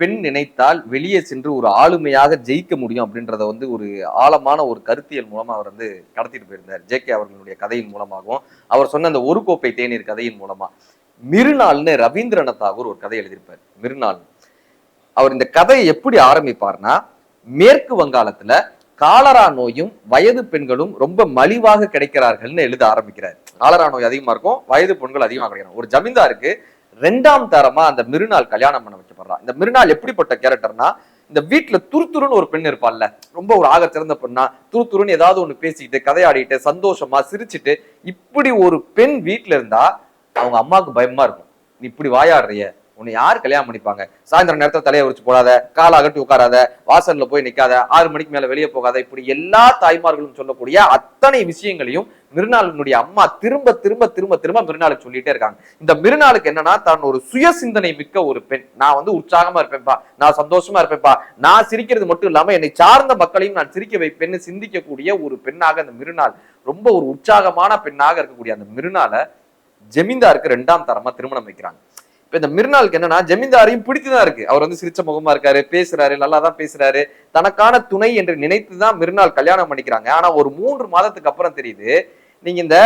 பெண் நினைத்தால் வெளியே சென்று ஒரு ஆளுமையாக ஜெயிக்க முடியும் அப்படின்றத வந்து ஒரு ஆழமான ஒரு கருத்தியல் மூலமா அவர் வந்து கடத்திட்டு போயிருந்தார். ஜே.கே. அவர்களுடைய கதையின் மூலமாகவும் அவர் சொன்ன அந்த ஒரு கோப்பை தேநீர் கதையின் மூலமா. மிருநாள்னு ரவீந்திரநாத் தாகூர் ஒரு கதை எழுதியிருப்பார். மிருநாள் அவர் இந்த கதையை எப்படி ஆரம்பிப்பார்னா, மேற்கு வங்காளத்துல காலரா நோயும் வயது பெண்களும் ரொம்ப மலிவாக கிடைக்கிறார்கள்னு எழுத ஆரம்பிக்கிறார். காலரா நோய் அதிகமா இருக்கும், வயது பெண்கள் அதிகமாக கிடைக்கிறாங்க. ஒரு ஜமீன்தாருக்கு 2ஆம் தரமா அந்த மிருநாள் கல்யாணம் பண்ண வைக்கப்படுறான். இந்த மிருநாள் எப்படிப்பட்ட கேரக்டர்னா, இந்த வீட்டுல துருத்துருன்னு ஒரு பெண் இருப்பாள்ல, ரொம்ப ஒரு ஆக சிறந்த பெண்ணா, துருத்துருன்னு ஏதாவது ஒண்ணு பேசிக்கிட்டு கதையாடிட்டு சந்தோஷமா சிரிச்சுட்டு இப்படி ஒரு பெண் வீட்டுல இருந்தா அவங்க அம்மாவுக்கு பயமா இருக்கும். நீ இப்படி வாயாடுறிய, உன்னை யாரு கல்யாணம் பண்ணிப்பாங்க? சாயந்தரம் நேரத்துல தலையை உரிச்சு போடாத, கால அகட்டி உட்காராத, வாசல்ல போய் நிக்காத, 6 மணிக்கு மேல வெளியே போகாத, இப்படி எல்லா தாய்மார்களும் சொல்லக்கூடிய அத்தனை விஷயங்களையும் மிருநாளினுடைய அம்மா திரும்ப திரும்ப திரும்ப திரும்ப மிருநாளுக்கு சொல்லிட்டே இருக்காங்க. இந்த மிருநாளுக்கு என்னன்னா, தான் ஒரு சுய சிந்தனை மிக்க ஒரு பெண், நான் வந்து உற்சாகமா இருப்பேன்ப்பா, நான் சந்தோஷமா இருப்பேன்ப்பா, நான் சிரிக்கிறது மட்டும் இல்லாம என்னை சார்ந்த மக்களையும் நான் சிரிக்க வைப்பேன்னு சிந்திக்கக்கூடிய ஒரு பெண்ணாக அந்த மிருநாள், ரொம்ப ஒரு உற்சாகமான பெண்ணாக இருக்கக்கூடிய அந்த மிருநாளை ஜமீன்தாருக்கு 2ஆம் தரமா திருமணம் வைக்கிறாங்க. இப்ப இந்த மிருநாளுக்கு என்னன்னா, ஜமீன்தாரையும் பிடித்துதான் இருக்கு. அவர் வந்து சிரிச்ச முகமா இருக்காரு, பேசுறாரு, நல்லாதான் பேசுறாரு, தனக்கான துணை என்று நினைத்துதான் மிருநாள் கல்யாணம் பண்ணிக்கிறாங்க. ஆனா ஒரு 3 மாதத்துக்கு அப்புறம் தெரியுது, நீங்க இந்த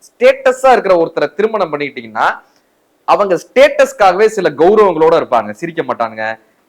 ஸ்டேட்டஸா இருக்கிற ஒருத்தரை திருமணம் பண்ணிக்கிட்டீங்கன்னா அவங்க ஸ்டேட்டஸ்க்காகவே சில கௌரவங்களோட இருப்பாங்க, சிரிக்க மாட்டாங்க.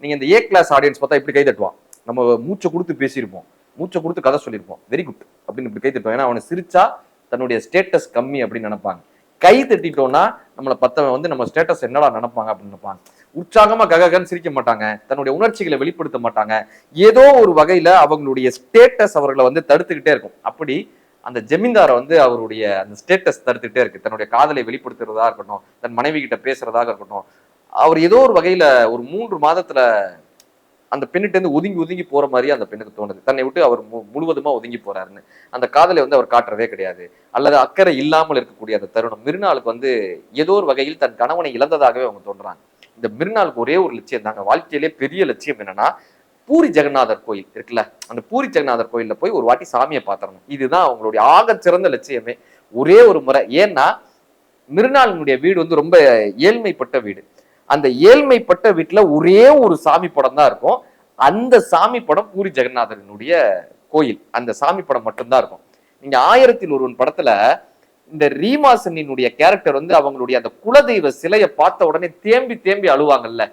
நீங்க இந்த கிளாஸ் ஆடியன்ஸ் பார்த்தா இப்படி கை தட்டுவான். நம்ம மூச்சை கொடுத்து பேசியிருப்போம், மூச்சை கொடுத்து கதை சொல்லியிருப்போம், வெரி குட் அப்படின்னு இப்படி கை தட்டுவாங்க. ஏன்னா அவனை சிரிச்சா தன்னுடைய ஸ்டேட்டஸ் கம்மி அப்படின்னு நினைப்பாங்க. கை தட்டிட்டோம்னா நம்மளை பத்தவன் வந்து நம்ம ஸ்டேட்டஸ் என்னடா நினைப்பாங்க அப்படின்னு நினைப்பாங்க. உற்சாகமா கககன்னு சிரிக்க மாட்டாங்க, தன்னுடைய உணர்ச்சிகளை வெளிப்படுத்த மாட்டாங்க. ஏதோ ஒரு வகையில அவங்களுடைய ஸ்டேட்டஸ் அவர்களை வந்து தடுத்துக்கிட்டே இருக்கும். அப்படி அந்த ஜமீன்தாரை வந்து அவருடைய அந்த ஸ்டேட்டஸ் தடுத்துக்கிட்டே இருக்கு. தன்னுடைய காதலை வெளிப்படுத்துறதா இருக்கட்டும், தன் மனைவி கிட்ட பேசுறதாக இருக்கட்டும், அவர் ஏதோ ஒரு வகையில ஒரு 3 மாதத்துல அந்த பெண்ணிட்ட இருந்து ஒதுங்கி ஒதுங்கி போற மாதிரி அந்த பெண்ணுக்கு தோணுது. தன்னை விட்டு அவர் முழுவதுமா ஒதுங்கி போறாருன்னு. அந்த காதலை வந்து அவர் காட்டுறதே கிடையாது. அல்லது அக்கறை இல்லாமல் இருக்கக்கூடிய அந்த தருணம் மிருநாளுக்கு வந்து ஏதோ ஒரு வகையில் தன் கணவனை இழந்ததாகவே அவங்க தோன்றாங்க. இந்த மிருநாளுக்கு ஒரே ஒரு லட்சியம் தாங்க, வாழ்க்கையிலே பெரிய லட்சியம் என்னன்னா, பூரி ஜெகநாதர் கோயில் இருக்குல்ல, அந்த பூரி ஜெகநாதர் கோயில்ல போய் ஒரு வாட்டி சாமியை பாத்திரணும். இதுதான் அவங்களுடைய ஆக சிறந்த லட்சியமே. ஒரே ஒரு முறை. ஏன்னா மிருநாளினுடைய வீடு வந்து ரொம்ப ஏழ்மைப்பட்ட வீடு. அந்த ஏழ்மைப்பட்ட வீட்டுல ஒரே ஒரு சாமி படம் தான் இருக்கும். அந்த சாமி படம் பூரி ஜெகநாதனுடைய கோயில். அந்த சாமி படம் மட்டும்தான் இருக்கும். நீங்க 1000ல் ஒருவன் படத்துல இந்த ரீமா சென்னினுடைய கேரக்டர் வந்து அவங்களுடைய அந்த குலதெய்வ சிலையை பார்த்த உடனே தேம்பி தேம்பி அழுவாங்கல்ல,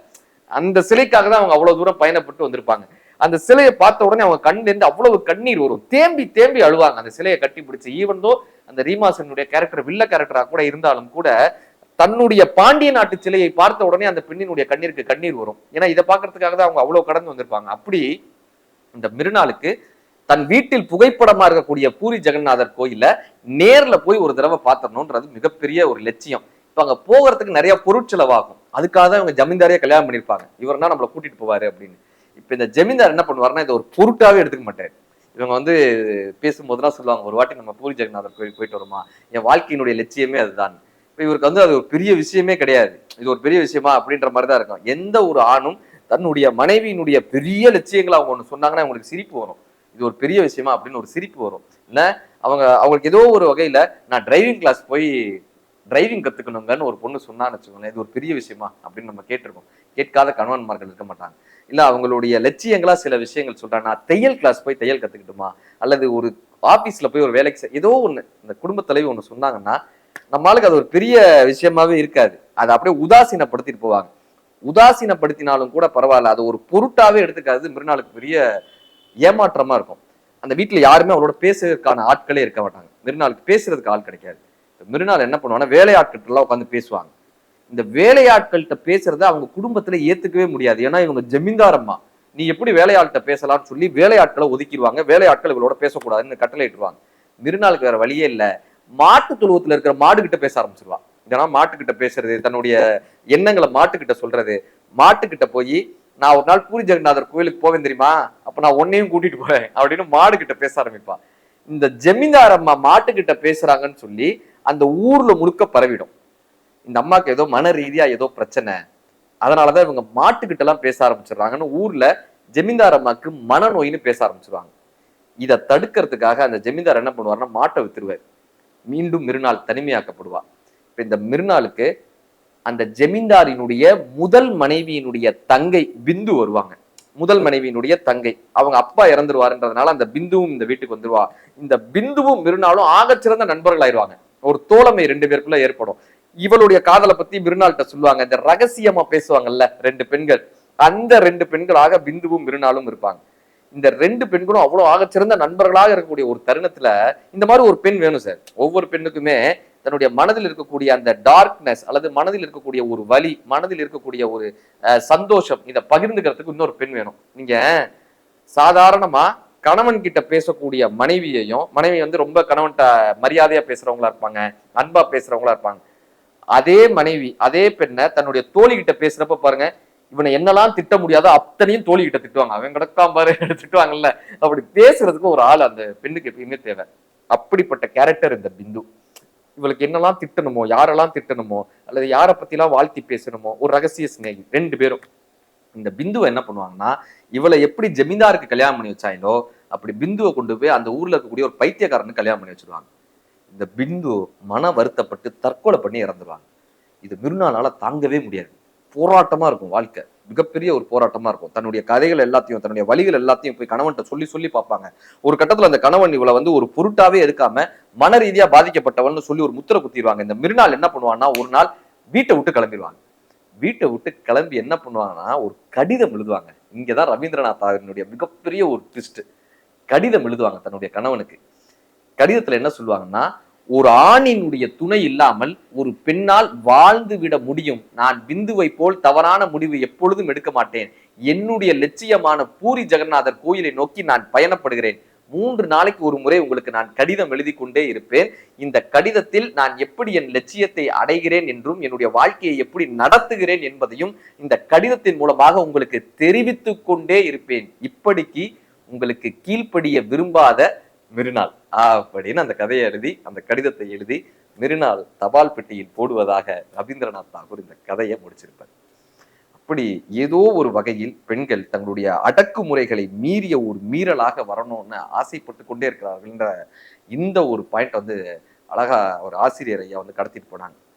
அந்த சிலைக்காக தான் அவங்க அவ்வளவு தூரம் பயணப்பட்டு வந்திருப்பாங்க. அந்த சிலையை பார்த்த உடனே அவங்க கண்ணுல இருந்து அவ்வளவு கண்ணீர் வரும், தேம்பி தேம்பி அழுவாங்க அந்த சிலையை கட்டி பிடிச்சு. ஈவன் தோ அந்த ரீமா சென்னுடைய கேரக்டர் வில்ல கேரக்டரா கூட இருந்தாலும் கூட தன்னுடைய பாண்டிய நாட்டு சிலையை பார்த்த உடனே அந்த பெண்ணினுடைய கண்ணீருக்கு கண்ணீர் வரும். ஏன்னா இதை பார்க்கறதுக்காக தான் அவங்க அவ்வளவு கடந்து வந்திருப்பாங்க. அப்படி இந்த மிருநாளுக்கு தன் வீட்டில் புகைப்படமா இருக்கக்கூடிய பூரி ஜெகநாதர் கோயில நேர்ல போய் ஒரு தடவை பார்த்தரணும்ன்றது மிகப்பெரிய ஒரு லட்சியம். இப்ப அங்க போகிறதுக்கு நிறைய பொருட்செலவாகும். அதுக்காக தான் இவங்க ஜமீன்தாரியா கல்யாணம் பண்ணிருப்பாங்க, இவர்னா நம்மளை கூட்டிட்டு போவாரு அப்படின்னு. இப்ப இந்த ஜமீன்தார் என்ன பண்ணுவாருன்னா, இதை ஒரு பொருட்டாவே எடுத்துக்க மாட்டாரு. இவங்க வந்து பேசும்போதுதான் சொல்லுவாங்க, ஒரு வாட்டி நம்ம பூரி ஜெகநாதர் கோயில் போயிட்டு வருமா, என் வாழ்க்கையினுடைய லட்சியமே அதுதான். இவருக்கு வந்து அது ஒரு பெரிய விஷயமே கிடையாது. இது ஒரு பெரிய விஷயமா அப்படின்ற மாதிரிதான் இருக்கும். எந்த ஒரு ஆணும் தன்னுடைய மனைவியினுடைய பெரிய லட்சியங்களை அவங்க ஒண்ணு சொன்னாங்கன்னா அவங்களுக்கு சிரிப்பு வரும். இது ஒரு பெரிய விஷயமா அப்படின்னு ஒரு சிரிப்பு வரும். இல்ல அவங்களுக்கு ஏதோ ஒரு வகையில நான் டிரைவிங் கிளாஸ் போய் டிரைவிங் கத்துக்கணுங்கன்னு ஒரு பொண்ணு சொன்னான்னு வச்சுக்கோங்களேன், இது ஒரு பெரிய விஷயமா அப்படின்னு நம்ம கேட்டிருக்கோம். கேட்காத கணவன்மார்கள் இருக்க மாட்டாங்க. இல்ல அவங்களுடைய லட்சியங்களா சில விஷயங்கள் சொல்றாங்க, நான் தையல் கிளாஸ் போய் தையல் கத்துக்கிட்டுமா, அல்லது ஒரு ஆபீஸ்ல போய் ஒரு வேலைக்கு ஏதோ ஒண்ணு இந்த குடும்ப தலைவி ஒண்ணு சொன்னாங்கன்னா நம்மளுக்கு அது ஒரு பெரிய விஷயமாவே இருக்காது. அதை அப்படியே உதாசீனப்படுத்திட்டு போவாங்க. உதாசீனப்படுத்தினாலும் கூட பரவாயில்ல, அது ஒரு பொருட்டாவே எடுத்துக்காது. மிருநாளுக்கு பெரிய ஏமாற்றமா இருக்கும். அந்த வீட்டுல யாருமே அவரோட பேசுறதுக்கான ஆட்களே இருக்க மாட்டாங்க. மிருநாளுக்கு பேசுறதுக்கு ஆள் கிடைக்காது. மிருநாள் என்ன பண்ணுவாங்கன்னா, வேலையாட்கள் எல்லாம் உட்காந்து பேசுவாங்க. இந்த வேலையாட்கள்கிட்ட பேசுறத அவங்க குடும்பத்துல ஏத்துக்கவே முடியாது. ஏன்னா இவங்க ஜமீன்தாரம்மா, நீ எப்படி வேலையாட்கிட்ட பேசலாம்னு சொல்லி வேலையாட்களை ஒதுக்கிடுவாங்க. வேலையாட்கள் இவளோட பேசக்கூடாதுன்னு கட்டளை இட்டுருவாங்க. மிருநாளுக்கு வேற வழியே இல்லை, மாட்டு தொழுவத்துல இருக்கிற மாடு கிட்ட பேச ஆரம்பிச்சிருவா. ஏன்னா மாட்டுக்கிட்ட பேசுறது, தன்னுடைய எண்ணங்களை மாட்டுக்கிட்ட சொல்றது. மாட்டுக்கிட்ட போய் நான் ஒரு நாள் பூரி ஜெகநாதர் கோயிலுக்கு போவேன் தெரியுமா, அப்ப நான் உன்னையும் கூட்டிட்டு போறேன் அப்படின்னு மாடு கிட்ட பேச ஆரம்பிப்பா. இந்த ஜமீன்தார் அம்மா மாட்டுக்கிட்ட பேசுறாங்கன்னு சொல்லி அந்த ஊர்ல முழுக்க பரவிடும். இந்த அம்மாக்கு ஏதோ மன ரீதியா ஏதோ பிரச்சனை, அதனாலதான் இவங்க மாட்டுக்கிட்ட எல்லாம் பேச ஆரம்பிச்சிடுறாங்கன்னு ஊர்ல ஜமீன்தார் அம்மாக்கு மனநோயின்னு பேச ஆரம்பிச்சிருவாங்க. இதை தடுக்கிறதுக்காக அந்த ஜமீன்தார் என்ன பண்ணுவாருன்னா, மாட்டை வித்துருவார். மீண்டும் மிருநாள் தனிமையாக்கப்படுவா. இப்ப இந்த மிருநாளுக்கு அந்த ஜமீன்தாரினுடைய முதல் மனைவியினுடைய தங்கை பிந்து வருவாங்க. முதல் மனைவியினுடைய தங்கை, அவங்க அப்பா இறந்துருவாருன்றதுனால அந்த பிந்துவும் இந்த வீட்டுக்கு வந்துருவா. இந்த பிந்துவும் மிருனாலும் ஆகச்சிறந்த நண்பர்கள் ஆயிடுவாங்க. ஒரு தோழமை ரெண்டு பேருக்குள்ள ஏற்படும். இவளுடைய காதலை பத்தி மிருனாள்கிட்ட சொல்லுவாங்க. இந்த ரகசியமா பேசுவாங்கல்ல ரெண்டு பெண்கள், அந்த ரெண்டு பெண்களாக பிந்துவும் மிருனாலும் இருப்பாங்க. இந்த ரெண்டு பெண்களும் அவ்வளவு ஆகச்சிறந்த நண்பர்களாக இருக்கக்கூடிய ஒரு தருணத்துல இந்த மாதிரி ஒரு பெண் வேணும் சார். ஒவ்வொரு பெண்ணுக்குமே தன்னுடைய மனதில் இருக்கக்கூடிய அந்த டார்க்னஸ் அல்லது மனதில் இருக்கக்கூடிய ஒரு வலி, மனதில் இருக்கக்கூடிய ஒரு சந்தோஷம், இதை பகிர்ந்துக்கிறதுக்கு இன்னொரு பெண் வேணும். நீங்க சாதாரணமா கணவன் கிட்ட பேசக்கூடிய மனைவியையும், மனைவி வந்து ரொம்ப கணவன்கிட்ட மரியாதையா பேசுறவங்களா இருப்பாங்க, அன்பா பேசுறவங்களா இருப்பாங்க. அதே மனைவி அதே பெண்ணை தன்னுடைய தோழி கிட்ட பேசுறப்ப பாருங்க, இவனை என்னெல்லாம் திட்ட முடியாதோ அத்தனையும் தோழி கிட்ட திட்டுவாங்க. அவன் கிடக்காம பாரு திட்டுவாங்கல்ல. அப்படி பேசுறதுக்கு ஒரு ஆள் அந்த பெண்ணுக்கு எப்பயுமே தேவை. அப்படிப்பட்ட கேரக்டர் இந்த பிந்து. இவளுக்கு என்னெல்லாம் திட்டணுமோ, யாரெல்லாம் திட்டணுமோ, அல்லது யாரை பத்தி எல்லாம் வாழ்த்தி பேசணுமோ, ஒரு ரகசிய சிநேகி ரெண்டு பேரும். இந்த பிந்துவை என்ன பண்ணுவாங்கன்னா, இவளை எப்படி ஜமீன்தாருக்கு கல்யாணம் பண்ணி வச்சாங்களோ அப்படி பிந்துவை கொண்டு போய் அந்த ஊர்ல இருக்கக்கூடிய ஒரு பைத்தியக்காரனுக்கு கல்யாணம் பண்ணி வச்சிருவாங்க. இந்த பிந்து மன வருத்தப்பட்டு தற்கொலை பண்ணி இறந்துருவாங்க. இது மிருனால தாங்கவே முடியாது. போராட்டமா இருக்கும் வாழ்க்கை, மிகப்பெரிய ஒரு போராட்டமா இருக்கும். தன்னுடைய கதைகள் எல்லாத்தையும், தன்னுடைய வழிகள் எல்லாத்தையும் போய் கணவன்கிட்ட சொல்லி சொல்லி பார்ப்பாங்க. ஒரு கட்டத்துல அந்த கணவன் இவளை வந்து ஒரு பொருட்டாவே எடுக்காம மன ரீதியா பாதிக்கப்பட்டவள்னு சொல்லி ஒரு முத்திரை குத்திடுவாங்க. இந்த மிருனாள் என்ன பண்ணுவான்னா, ஒரு நாள் வீட்டை விட்டு கிளம்பிடுவாங்க. வீட்டை விட்டு கிளம்பி என்ன பண்ணுவாங்கன்னா, ஒரு கடிதம் எழுதுவாங்க. இங்கதான் ரவீந்திரநாத் தாகூரினுடைய மிகப்பெரிய ஒரு ட்விஸ்ட். கடிதம் எழுதுவாங்க தன்னுடைய கணவனுக்கு. கடிதத்துல என்ன சொல்லுவாங்கன்னா, ஒரு ஆணினுடைய துணை இல்லாமல் ஒரு பெண்ணால் வாழ்ந்து விட முடியும். நான் பிந்துவை போல் தவறான முடிவு எப்பொழுதும் எடுக்க மாட்டேன். என்னுடைய லட்சியமான பூரி ஜெகநாதர் கோயிலை நோக்கி நான் பயணப்படுகிறேன். 3 நாளைக்கு ஒரு முறை உங்களுக்கு நான் கடிதம் எழுதி கொண்டே இருப்பேன். இந்த கடிதத்தில் நான் எப்படி என் லட்சியத்தை அடைகிறேன் என்றும் என்னுடைய வாழ்க்கையை எப்படி நடத்துகிறேன் என்பதையும் இந்த கடிதத்தின் மூலமாக உங்களுக்கு தெரிவித்துக் கொண்டே இருப்பேன். இப்படிக்கு உங்களுக்கு கீழ்ப்படிய விரும்பாத மிருனாள் அப்படின்னு அந்த கதையை எழுதி, அந்த கடிதத்தை எழுதி மிருனாள் தபால் பெட்டியில் போடுவதாக ரவீந்திரநாத் தாகூர் இந்த கதையை முடிச்சிருப்பார். அப்படி ஏதோ ஒரு வகையில் பெண்கள் தங்களுடைய அடக்குமுறைகளை மீறிய ஒரு மீறலாக வரணும்னு ஆசைப்பட்டு கொண்டே இருக்கிறார்கள்ன்ற இந்த ஒரு பாயிண்ட் வந்து அழகா ஒரு ஆசிரியர் ஐயா வந்து கடத்திட்டு போனாங்க.